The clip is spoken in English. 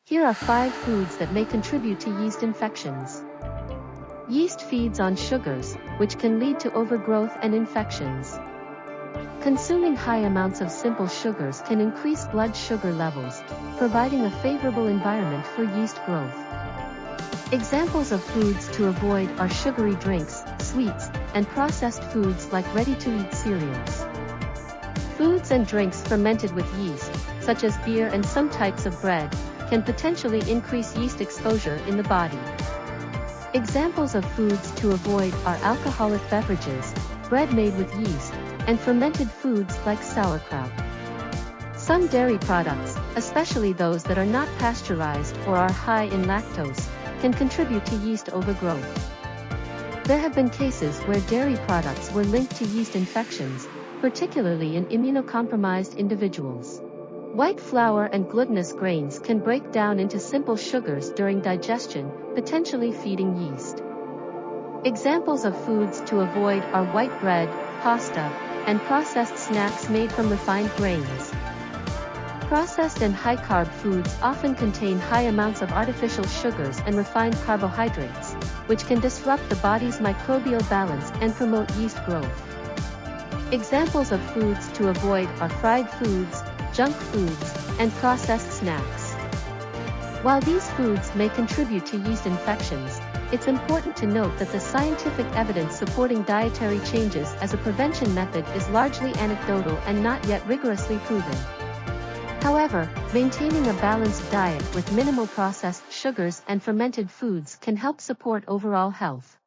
Here are 5 foods that may contribute to yeast infections. Yeast feeds on sugars, which can lead to overgrowth and infections. Consuming high amounts of simple sugars can increase blood sugar levels, providing a favorable environment for yeast growth. Examples of foods to avoid are sugary drinks, sweets, and processed foods like ready-to-eat cereals. Foods and drinks fermented with yeast, such as beer and some types of bread, can potentially increase yeast exposure in the body. Examples of foods to avoid are alcoholic beverages, bread made with yeast, and fermented foods like sauerkraut. Some dairy products, especially those that are not pasteurized or are high in lactose, can contribute to yeast overgrowth. There have been cases where dairy products were linked to yeast infections, particularly in immunocompromised individuals. White flour and glutinous grains can break down into simple sugars during digestion, potentially feeding yeast. Examples of foods to avoid are white bread, pasta, and processed snacks made from refined grains. Processed and high-carb foods often contain high amounts of artificial sugars and refined carbohydrates, which can disrupt the body's microbial balance and promote yeast growth. Examples of foods to avoid are fried foods, junk foods, and processed snacks. While these foods may contribute to yeast infections, it's important to note that the scientific evidence supporting dietary changes as a prevention method is largely anecdotal and not yet rigorously proven. However, maintaining a balanced diet with minimal processed sugars and fermented foods can help support overall health.